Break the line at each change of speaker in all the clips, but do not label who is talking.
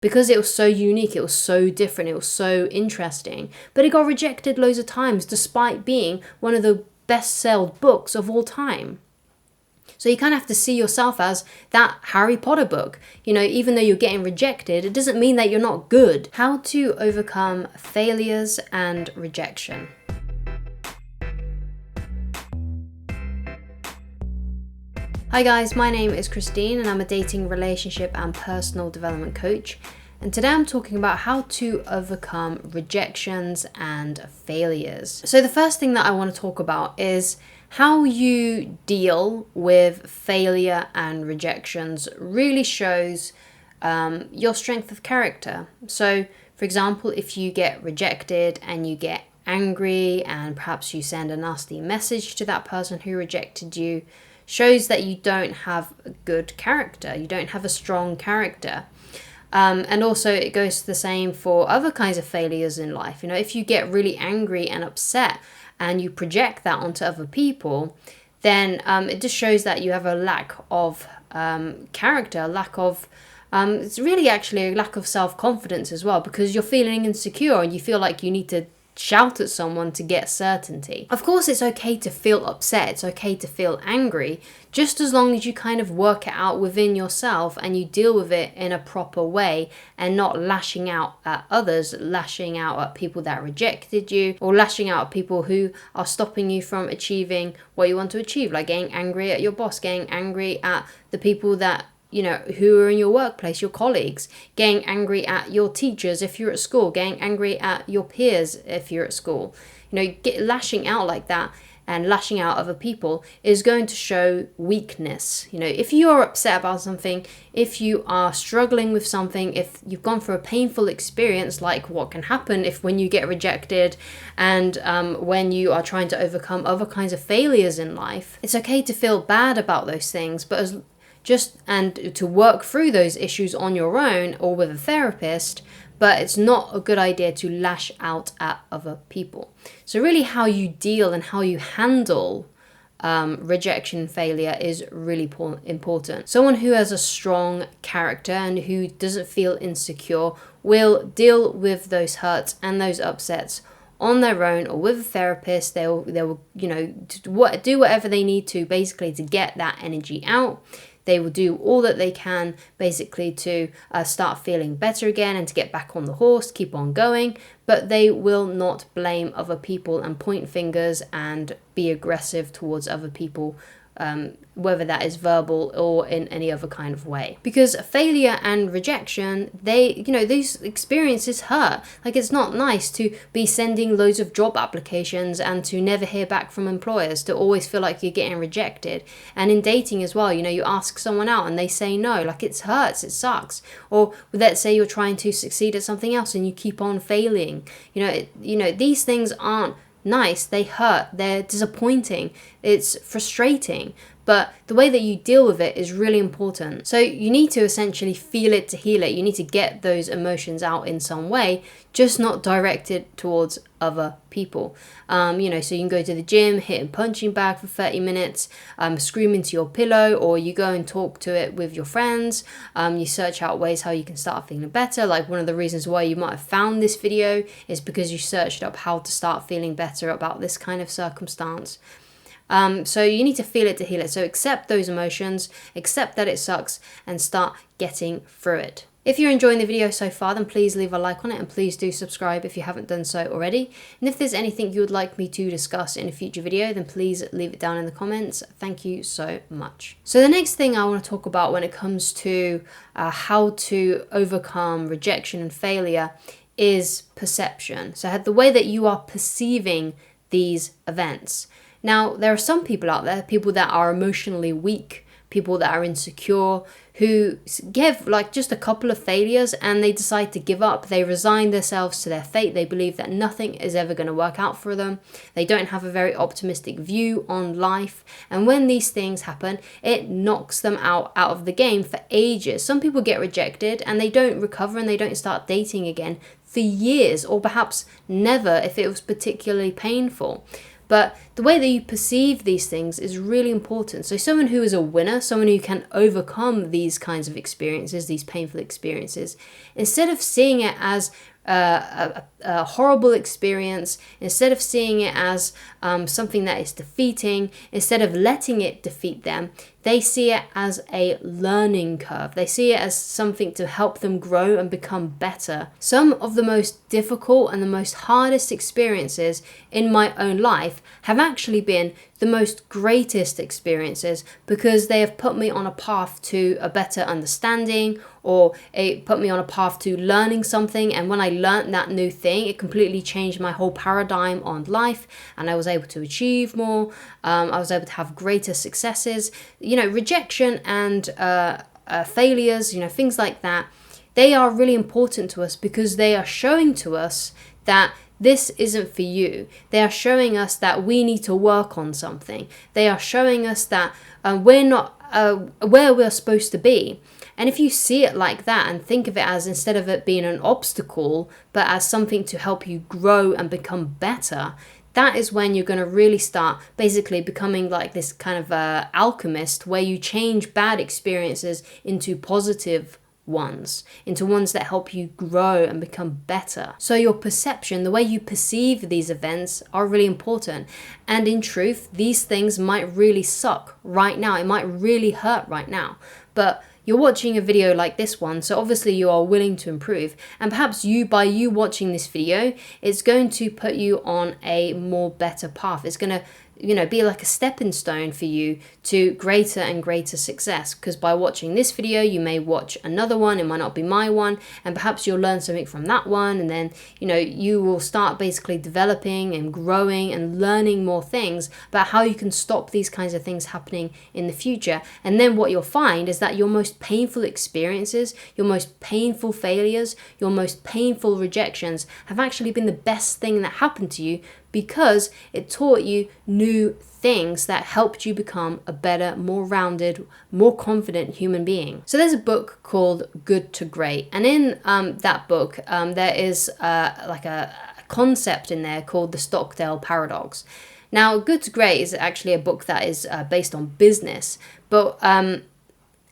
because it was so unique, it was so different, it was so interesting. But it got rejected loads of times despite being one of the best-sold books of all time. So you kind of have to see yourself as that Harry Potter book. You know, even though you're getting rejected, it doesn't mean that you're not good. How to overcome failures and rejection. Hi guys, my name is Christine and I'm a dating, relationship and personal development coach. And today I'm talking about how to overcome rejections and failures. So the first thing that I want to talk about is how you deal with failure and rejections really shows your strength of character. So for example, if you get rejected and you get angry and perhaps you send a nasty message to that person who rejected you, shows that you don't have a good character, you don't have a strong character. And also it goes the same for other kinds of failures in life. You know, if you get really angry and upset and you project that onto other people, then it just shows that you have a lack of character, it's really actually a lack of self-confidence as well, because you're feeling insecure and you feel like you need to shout at someone to get certainty. Of course, it's okay to feel upset, it's okay to feel angry, just as long as you kind of work it out within yourself and you deal with it in a proper way and not lashing out at others, lashing out at people that rejected you, or lashing out at people who are stopping you from achieving what you want to achieve, like getting angry at your boss, getting angry at the people that who are in your workplace, your colleagues, getting angry at your teachers if you're at school, getting angry at your peers if you're at school. Lashing out like that and lashing out at other people is going to show weakness. If you're upset about something, if you are struggling with something, if you've gone through a painful experience, like what can happen when you get rejected and when you are trying to overcome other kinds of failures in life, it's okay to feel bad about those things, but and to work through those issues on your own or with a therapist, but it's not a good idea to lash out at other people. So really how you deal and how you handle rejection and failure is really important. Someone who has a strong character and who doesn't feel insecure will deal with those hurts and those upsets on their own or with a therapist. They will do whatever they need to basically to get that energy out. They will do all that they can basically to start feeling better again and to get back on the horse, keep on going, but they will not blame other people and point fingers and be aggressive towards other people, whether that is verbal or in any other kind of way. Because failure and rejection, these experiences hurt. Like, it's not nice to be sending loads of job applications and to never hear back from employers, to always feel like you're getting rejected. And in dating as well, you ask someone out and they say no, like it hurts, it sucks. Or let's say you're trying to succeed at something else and you keep on failing. These things aren't nice, they hurt, they're disappointing, it's frustrating, but the way that you deal with it is really important. So you need to essentially feel it to heal it. You need to get those emotions out in some way, just not directed towards other people. So you can go to the gym, hit a punching bag for 30 minutes, scream into your pillow, or you go and talk to it with your friends. You search out ways how you can start feeling better. Like, one of the reasons why you might have found this video is because you searched up how to start feeling better about this kind of circumstance. So you need to feel it to heal it. So accept those emotions, accept that it sucks, and start getting through it. If you're enjoying the video so far, then please leave a like on it and please do subscribe if you haven't done so already. And if there's anything you would like me to discuss in a future video, then please leave it down in the comments. Thank you so much. So the next thing I want to talk about when it comes to how to overcome rejection and failure is perception. So the way that you are perceiving these events. Now, there are some people out there, people that are emotionally weak, people that are insecure, who give just a couple of failures and they decide to give up. They resign themselves to their fate. They believe that nothing is ever going to work out for them. They don't have a very optimistic view on life. And when these things happen, it knocks them out of the game for ages. Some people get rejected and they don't recover and they don't start dating again for years, or perhaps never if it was particularly painful. But the way that you perceive these things is really important. So someone who is a winner, someone who can overcome these kinds of experiences, these painful experiences, instead of seeing it as a horrible experience, instead of seeing it as something that is defeating, instead of letting it defeat them, they see it as a learning curve. They see it as something to help them grow and become better. Some of the most difficult and the most hardest experiences in my own life have actually been the most greatest experiences, because they have put me on a path to a better understanding, or it put me on a path to learning something. And when I learned that new thing, it completely changed my whole paradigm on life, and I was able to achieve more. I was able to have greater successes. Rejection and failures, things like that, they are really important to us because they are showing to us that this isn't for you. They are showing us that we need to work on something. They are showing us that we're not where we're supposed to be. And if you see it like that and think of it as, instead of it being an obstacle, but as something to help you grow and become better, that is when you're going to really start basically becoming like this kind of alchemist, where you change bad experiences into positive ones, into ones that help you grow and become better. So your perception, the way you perceive these events, are really important. And in truth, these things might really suck right now. It might really hurt right now. But you're watching a video like this one, so obviously you are willing to improve. And perhaps by you watching this video, it's going to put you on a more better path. It's going to be like a stepping stone for you to greater and greater success. Because by watching this video, you may watch another one. It might not be my one, and perhaps you'll learn something from that one. And then, you will start basically developing and growing and learning more things about how you can stop these kinds of things happening in the future. And then what you'll find is that your most painful experiences, your most painful failures, your most painful rejections have actually been the best thing that happened to you, because it taught you new things that helped you become a better, more rounded, more confident human being. So there's a book called Good to Great. And in that book, there is like a concept in there called the Stockdale Paradox. Now, Good to Great is actually a book that is based on business, but and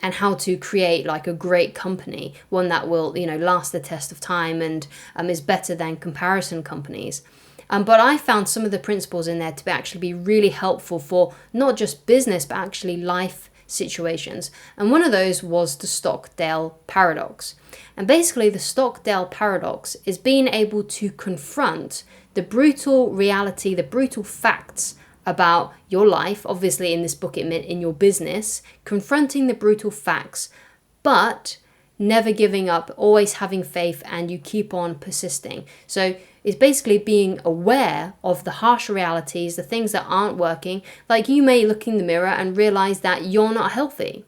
how to create like a great company, one that will, last the test of time and is better than comparison companies. But I found some of the principles in there to actually be really helpful for not just business, but actually life situations. And one of those was the Stockdale Paradox. And basically the Stockdale Paradox is being able to confront the brutal reality, the brutal facts about your life, obviously in this book it meant in your business, confronting the brutal facts, but never giving up, always having faith, and you keep on persisting. So it's basically being aware of the harsh realities, the things that aren't working. Like, you may look in the mirror and realize that you're not healthy.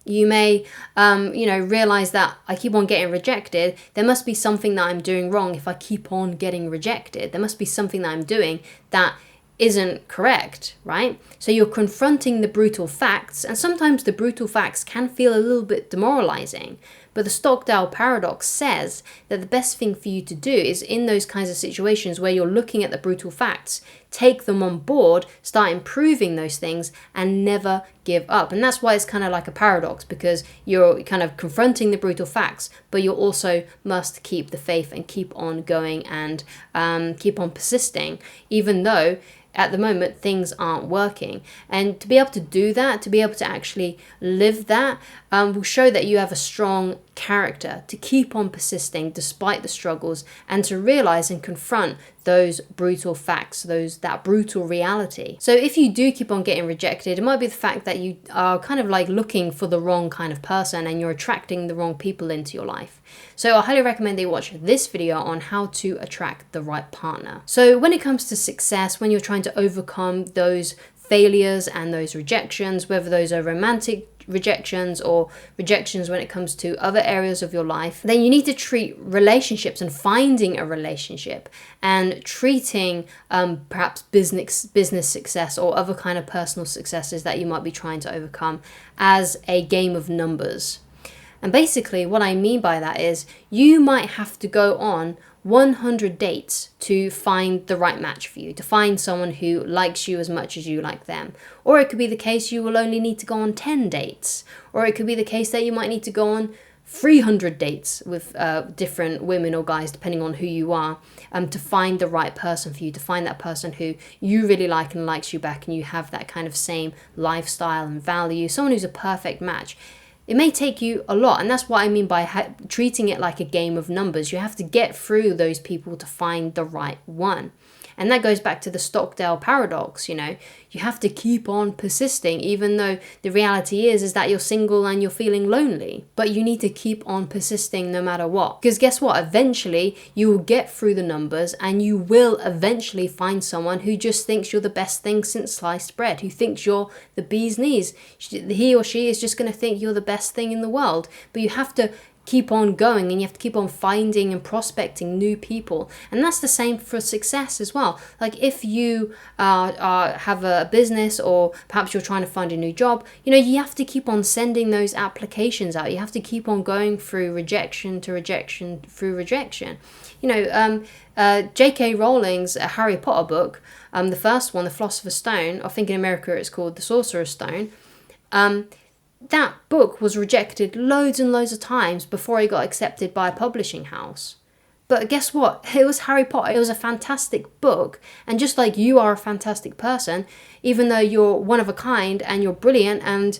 You may, realize that I keep on getting rejected. There must be something that I'm doing wrong if I keep on getting rejected. There must be something that I'm doing that isn't correct, right? So you're confronting the brutal facts, and sometimes the brutal facts can feel a little bit demoralizing. But the Stockdale Paradox says that the best thing for you to do is, in those kinds of situations where you're looking at the brutal facts, take them on board, start improving those things, and never give up. And that's why it's kind of like a paradox, because you're kind of confronting the brutal facts, but you also must keep the faith and keep on going and keep on persisting, even though at the moment things aren't working. And to be able to do that, to be able to actually live that, will show that you have a strong character to keep on persisting despite the struggles, and to realize and confront those brutal facts, that brutal reality. So if you do keep on getting rejected, it might be the fact that you are kind of like looking for the wrong kind of person, and you're attracting the wrong people into your life. So I highly recommend that you watch this video on how to attract the right partner. So when it comes to success, when you're trying to overcome those failures and those rejections, whether those are romantic rejections or rejections when it comes to other areas of your life, then you need to treat relationships and finding a relationship and treating perhaps business success or other kind of personal successes that you might be trying to overcome as a game of numbers. And basically what I mean by that is you might have to go on 100 dates to find the right match for you, to find someone who likes you as much as you like them. Or it could be the case you will only need to go on 10 dates. Or it could be the case that you might need to go on 300 dates with different women or guys, depending on who you are, to find the right person for you, to find that person who you really like and likes you back, and you have that kind of same lifestyle and value, someone who's a perfect match. It may take you a lot, and that's what I mean by treating it like a game of numbers. You have to get through those people to find the right one. And that goes back to the Stockdale paradox, you know. You have to keep on persisting, even though the reality is that you're single and you're feeling lonely. But you need to keep on persisting no matter what. Because guess what? Eventually, you will get through the numbers and you will eventually find someone who just thinks you're the best thing since sliced bread, who thinks you're the bee's knees. He or she is just going to think you're the best thing in the world. But you have to keep on going, and you have to keep on finding and prospecting new people. And that's the same for success as well. Like if you have a business, or perhaps you're trying to find a new job, you know, you have to keep on sending those applications out. You have to keep on going through rejection to rejection through rejection. You know, J.K. Rowling's Harry Potter book, the first one, The Philosopher's Stone, I think in America it's called The Sorcerer's Stone, that book was rejected loads and loads of times before it got accepted by a publishing house. But guess what? It was Harry Potter. It was a fantastic book. And just like you are a fantastic person, even though you're one of a kind and you're brilliant and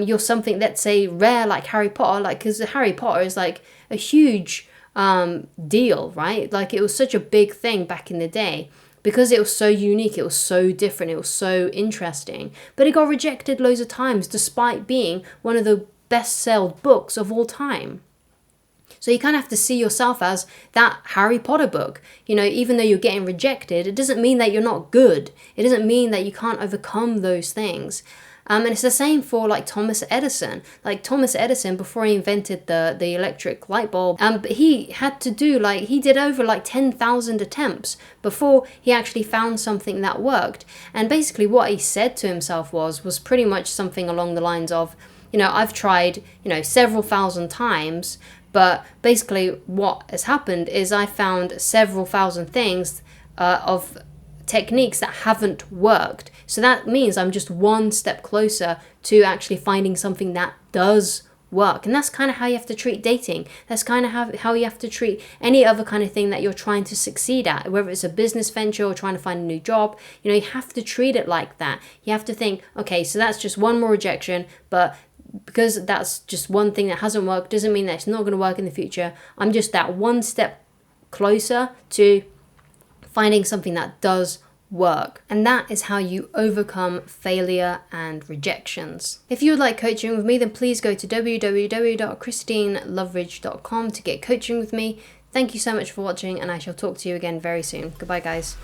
you're something, let's say, rare like Harry Potter, like, because Harry Potter is like a huge deal, right? Like it was such a big thing back in the day. Because it was so unique, it was so different, it was so interesting. But it got rejected loads of times despite being one of the best-sold books of all time. So you kind of have to see yourself as that Harry Potter book. You know, even though you're getting rejected, it doesn't mean that you're not good. It doesn't mean that you can't overcome those things. And it's the same for like Thomas Edison. Like Thomas Edison, before he invented the electric light bulb, he had to do he did over like 10,000 attempts before he actually found something that worked. And basically what he said to himself was pretty much something along the lines of, you know, I've tried, you know, several thousand times, but basically what has happened is I found several thousand things of techniques that haven't worked. So that means I'm just one step closer to actually finding something that does work. And that's kind of how you have to treat dating. That's kind of how you have to treat any other kind of thing that you're trying to succeed at, whether it's a business venture or trying to find a new job. You know, you have to treat it like that. You have to think, okay, so that's just one more rejection, but because that's just one thing that hasn't worked doesn't mean that it's not going to work in the future. I'm just that one step closer to finding something that does work. And that is how you overcome failure and rejections. If you would like coaching with me, then please go to www.christineloveridge.com to get coaching with me. Thank you so much for watching, and I shall talk to you again very soon. Goodbye, guys.